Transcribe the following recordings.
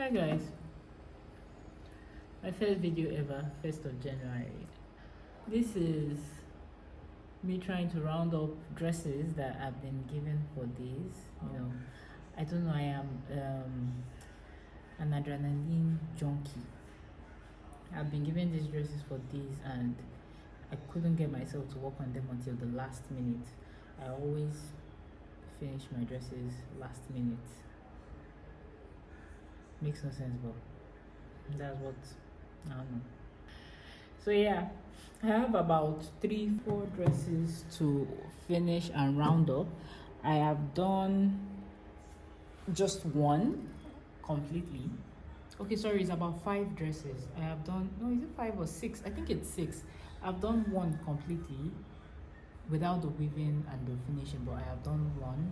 Hi guys, my first video ever, 1st of January. This is me trying to round up dresses that I've been given for days. I don't know, I am an adrenaline junkie. I've been given these dresses for days and I couldn't get myself to work on them until the last minute. I always finish my dresses last minute. Makes no sense, but that's what I don't know. So yeah, I have about 3-4 dresses to finish and round up. I have done just one completely. Okay, sorry, it's about 5 dresses. I have done, no, is it 5 or 6? I think it's 6. I've done one completely without the weaving and the finishing, but I have done one.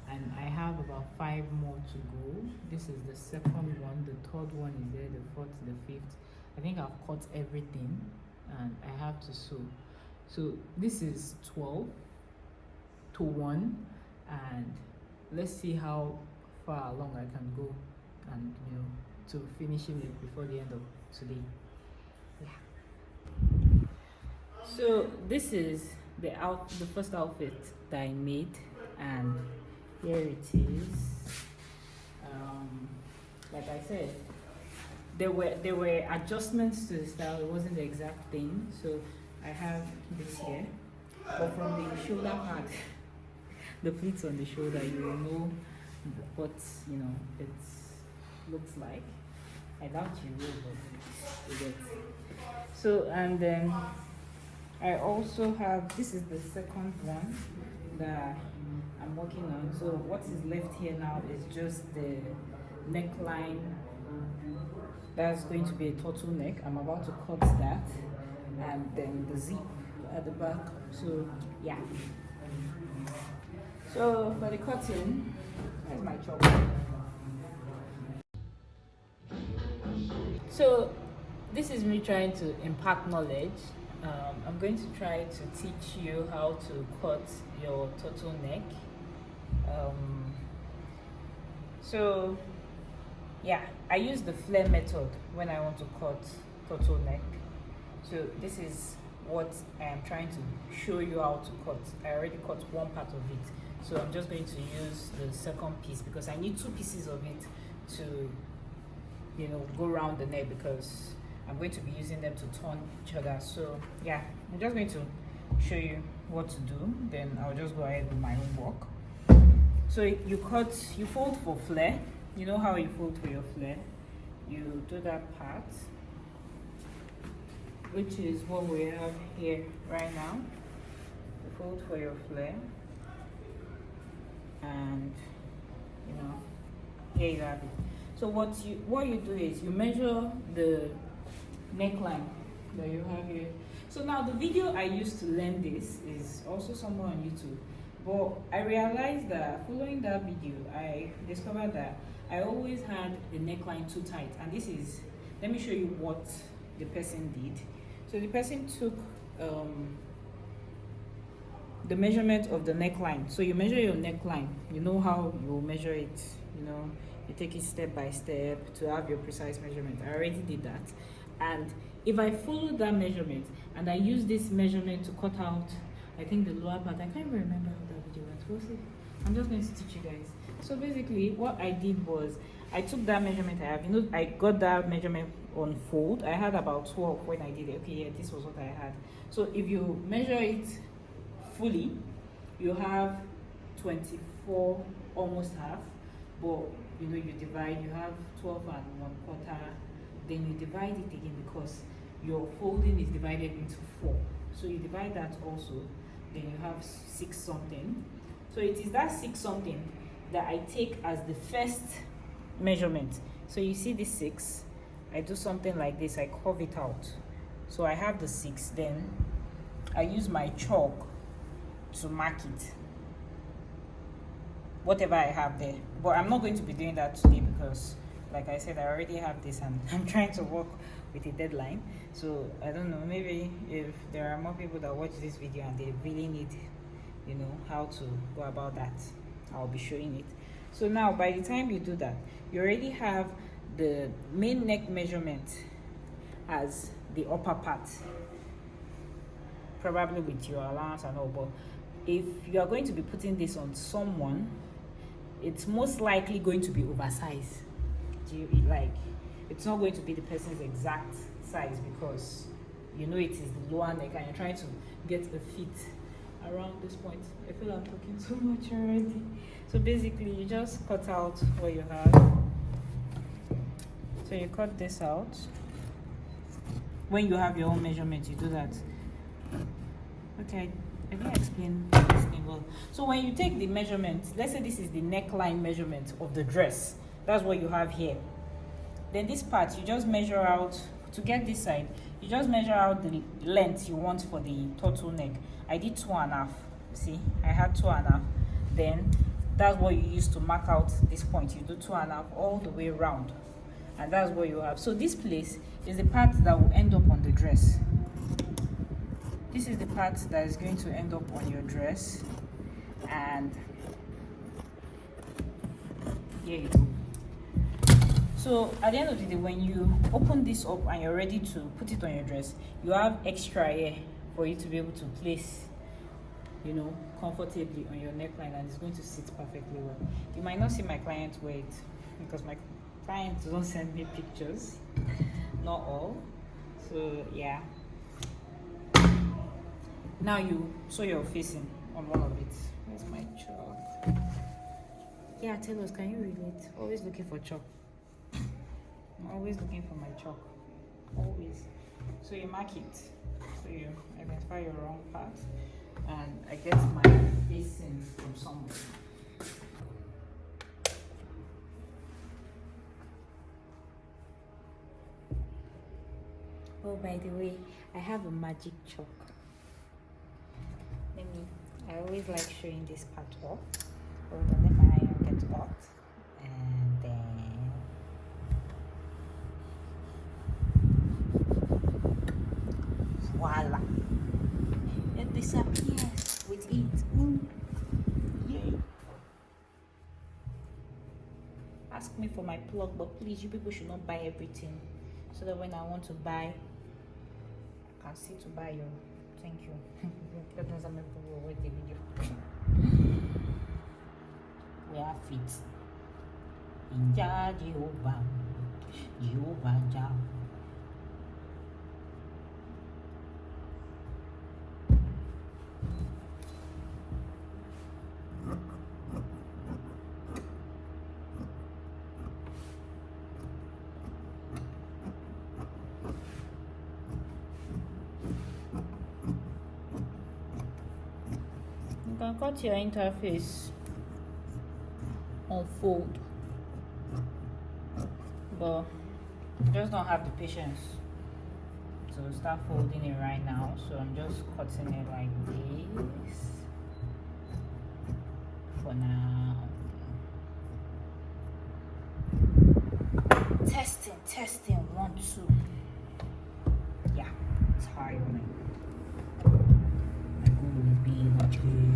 And I have about 5 more to go. This is the second one, the third one is there, the fourth, the fifth. I think I've cut everything and I have to sew. So this is 12 to 1, and let's see how far along I can go and to finishing it before the end of today. Yeah. So this is the first outfit that I made, and here it is. Like I said, there were adjustments to the style. It wasn't the exact thing. So I have this here, but from the shoulder part, the pleats on the shoulder, you will know what it looks like. I doubt you will, but you get. So, and then I also have, this is the second one that I'm working on. So what is left here now is just the neckline. That's going to be a turtleneck. I'm about to cut that, and then the zip at the back. So yeah. So for the cutting, here's my chalk. So this is me trying to impart knowledge. I'm going to try to teach you how to cut your turtleneck. So yeah, I use the flare method when I want to cut turtleneck. So this is what I am trying to show you how to cut. I already cut one part of it, so I'm just going to use the second piece because I need 2 pieces of it to go around the neck, because I'm going to be using them to turn each other. So yeah, I'm just going to show you what to do, then I'll just go ahead with my own work. So you fold for flare. You know how you fold for your flare. You do that part, which is what we have here right now. You fold for your flare, and here you have it. So what you do is you measure the neckline that you have here. So now the video I used to learn this is also somewhere on YouTube, but I realized that following that video, I discovered that I always had the neckline too tight. And this is, let me show you what the person did. So the person took the measurement of the neckline. So you measure your neckline. You know how you measure it. You take it step by step to have your precise measurement. I already did that. And if I follow that measurement and I use this measurement to cut out, I think the lower part, I can't even remember how that video went. We'll see. I'm just going to teach you guys. So basically what I did was I took that measurement I have. I got that measurement on fold. I had about 12 when I did it. Okay, yeah, this was what I had. So if you measure it fully, you have 24, almost half. But you divide, you have 12 and 1/4. Then you divide it again because your folding is divided into 4. So you divide that also, then you have 6 something. So it is that 6 something that I take as the first measurement. So you see this 6, I do something like this, I curve it out. So I have the 6, then I use my chalk to mark it, whatever I have there. But I'm not going to be doing that today because, like I said, I already have this and I'm trying to work with a deadline. So I don't know, maybe if there are more people that watch this video and they really need how to go about that, I'll be showing it. So now by the time you do that, you already have the main neck measurement as the upper part, probably with your allowance and all. But if you are going to be putting this on someone, it's most likely going to be oversized. It's not going to be the person's exact size, because you know it is the lower neck and you're trying to get a fit around this point. I feel I'm talking too much already. So basically you just cut out what you have. So you cut this out. When you have your own measurement, you do that. Okay, I didn't explain this thing well. So when you take the measurement, let's say this is the neckline measurement of the dress. That's what you have here. Then this part, you just measure out, to get this side, you just measure out the length you want for the turtleneck. I did 2.5. See, I had 2.5. Then that's what you use to mark out this point. You do 2.5 all the way around, and that's what you have. So this place is the part that will end up on the dress. This is the part that is going to end up on your dress, and here you go. So at the end of the day, when you open this up and you're ready to put it on your dress, you have extra here for you to be able to place, you know, comfortably on your neckline, and it's going to sit perfectly well. You might not see my client wear it because my clients don't send me pictures, not all. So yeah. Now you're facing on one of it. Where's my chalk? Yeah, tell us, can you relate? Always looking for chalk. I'm always looking for my chalk. Always. So you mark it. So you identify your wrong part. And I get my facing from somewhere. Oh, by the way, I have a magic chalk. I always like showing this part off. Hold on, let my iron get hot. And then voila. It disappears with it. Yay. Ask me for my plug, but please, you people should not buy everything, so that when I want to buy, I can see to buy your. Thank you. We are fit. In Jehovah, Jehovah Jah. You can cut your interface on fold, but just don't have the patience to start folding it right now, so I'm just cutting it like this for now. Testing 1 2. Yeah, it's hard. My goal will be achieved.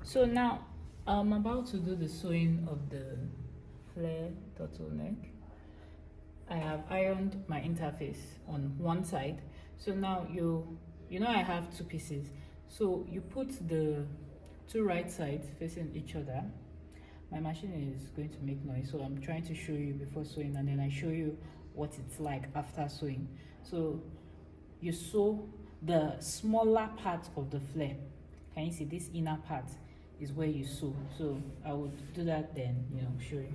So now I'm about to do the sewing of the flare turtleneck. I have ironed my interface on one side. So now you know I have two pieces. So you put the two right sides facing each other. My machine is going to make noise, so I'm trying to show you before sewing, and then I show you what it's like after sewing. So you sew the smaller part of the flare. Can you see this inner part is where you sew? So I would do that then, show you.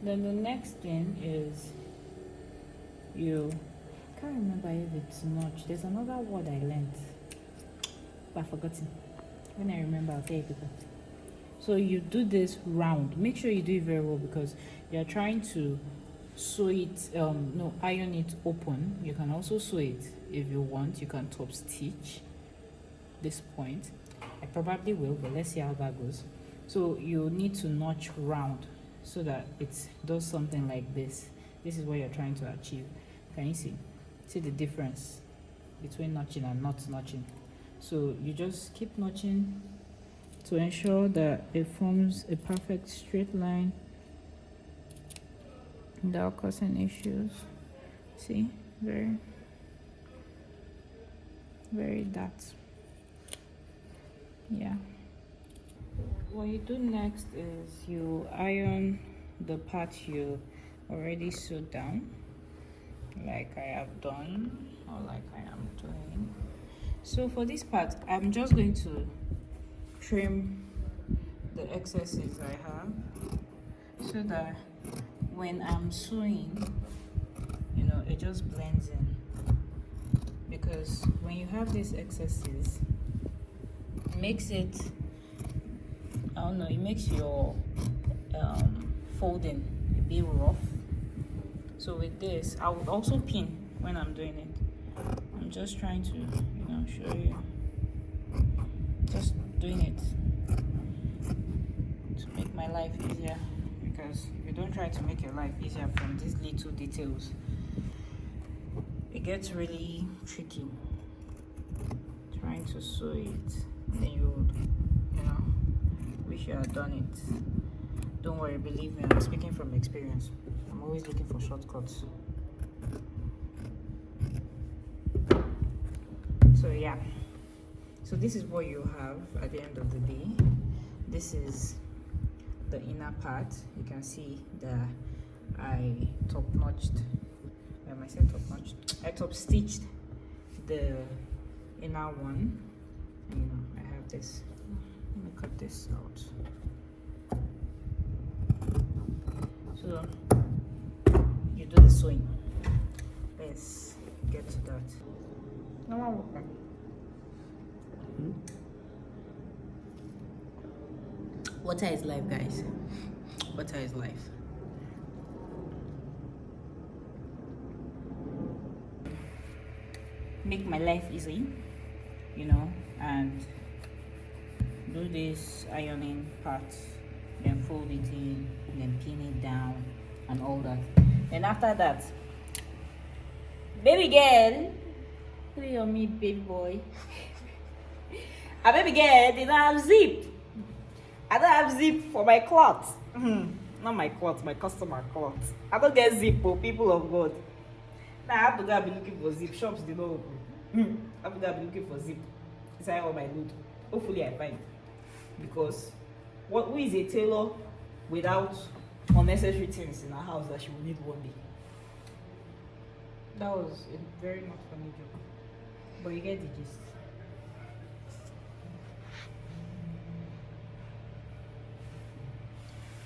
Then the next thing is I can't remember if it's notch. There's another word I learned, but I've forgotten. When I remember, I'll tell you people. So you do this round. Make sure you do it very well because you're trying to sew it, iron it open. You can also sew it if you want. You can top stitch this point. I probably will, but let's see how that goes. So you need to notch round so that it does something like this. This is what you're trying to achieve. Can you see the difference between notching and not notching? So you just keep notching to ensure that it forms a perfect straight line without causing issues. See, very that. Yeah. What you do next is you iron the part you already sewed down, like I have done, or like I am doing. So for this part, I'm just going to trim the excesses I have so that when I'm sewing, it just blends in. Because when you have these excesses, it makes it, it makes your folding a bit rough. So with this, I would also pin when I'm doing it. I'm just trying to, show you. Just doing it to make my life easier, because if you don't try to make your life easier from these little details, it gets really tricky trying to sew it. Then you would, wish you had done it. Don't worry, believe me, I'm speaking from experience. I'm always looking for shortcuts. So yeah, so this is what you have at the end of the day. This is the inner part. You can see that I top notched. I said top notched. I top stitched the inner one. And, I have this. Let me cut this out. So you do the sewing. Let's get to that. Water is life, guys. Water is life. Make my life easy, and do this ironing part, then fold it in, then pin it down, and all that. Then after that, baby girl, look at your meat, baby boy. A baby girl did not have zip. I don't have zip for my cloth. Not my cloth, my customer cloth. I don't get zip for people of God. Now I have to go and be looking for zip. Shops did not open. I have to go and be looking for zip inside all my load. Hopefully I find. Because who is a tailor without unnecessary things in her house that she will need one day? That was a very not funny joke. But you get the gist.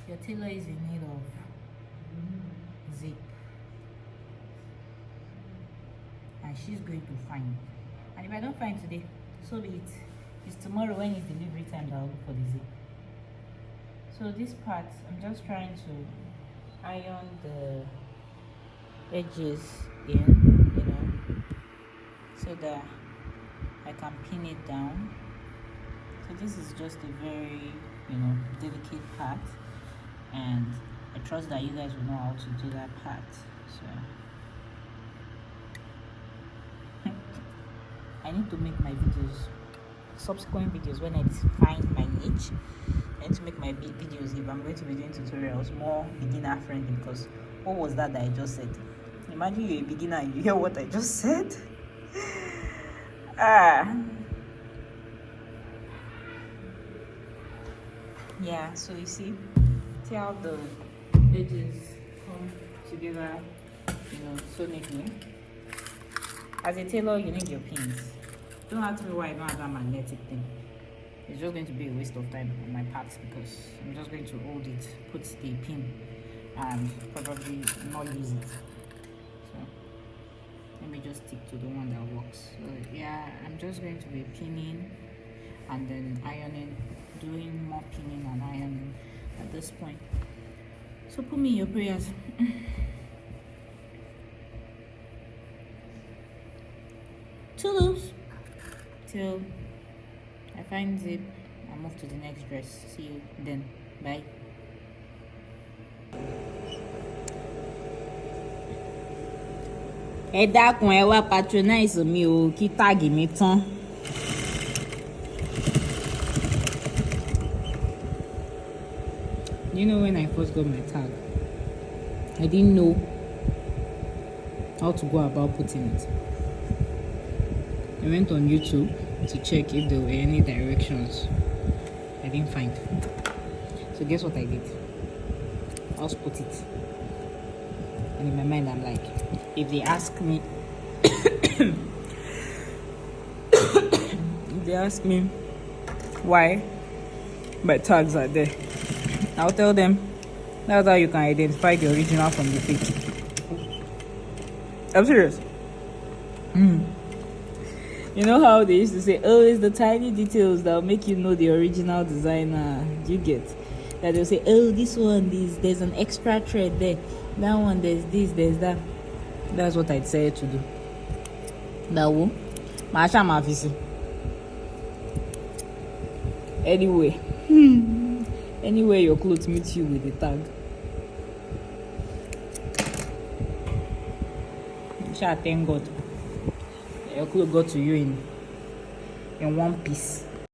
Your tailor is in need of zip, and she's going to find. And if I don't find today, so be it. It's tomorrow when it's delivery time that I'll look for the zip. So this part, I'm just trying to iron the edges in, so that I can pin it down. So this is just a very, delicate part. And I trust that you guys will know how to do that part. So I need to make my videos, subsequent videos, when I find my niche. I need to make my videos, if I'm going to be doing tutorials, more beginner friendly. Because what was that I just said? Imagine you're a beginner and you hear what I just said. Yeah, so you see how the edges come together, so neatly. As a tailor, you need your pins. Don't ask me why I don't have that magnetic thing. It's just going to be a waste of time on my part, because I'm just going to hold it, put the pin, and probably not use it. So let me just stick to the one that works. So yeah, I'm just going to be pinning and then ironing, doing more pinning and ironing at this point. So put me in your prayers. Toodles till I find zip and move to the next dress. See you then. Bye. Ẹ dákun ẹ wá patronize mi o, kí táàgì mi tán. You know, when I first got my tag, I didn't know how to go about putting it. I went on YouTube to check if there were any directions. I didn't find. So guess what I did? I just put it. And in my mind, I'm like, if they ask me, why my tags are there, I'll tell them that's how you can identify the original from the fake. I'm serious. You know how they used to say, oh, it's the tiny details that'll make you know the original designer. Do you get? That they'll say, oh, this one, there's an extra thread there. That one, there's this, there's that. That's what I decided to do. That one. Anyway, your clothes meet you with the tag. Thank God. Your clothes got to you in one piece.